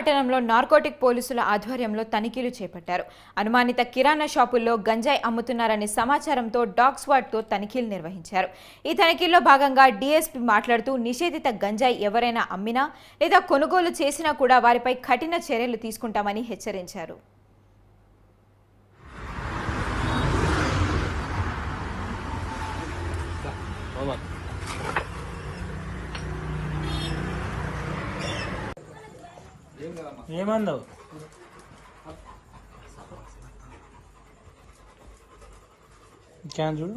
పట్టణంలో నార్కోటిక్ పోలీసుల ఆధ్వర్యంలో తనిఖీలు చేపట్టారు. అనుమానిత కిరాణా షాపుల్లో గంజాయి అమ్ముతున్నారనే సమాచారంతో డాగ్ స్క్వాడ్తో తనిఖీలు నిర్వహించారు. ఈ తనిఖీల్లో భాగంగా డీఎస్పీ మాట్లాడుతూ నిషేధిత గంజాయి ఎవరైనా అమ్మినా లేదా కొనుగోలు చేసినా కూడా వారిపై కఠిన చర్యలు తీసుకుంటామని హెచ్చరించారు. ఏమన్నావు? క్యాన్ చూడు.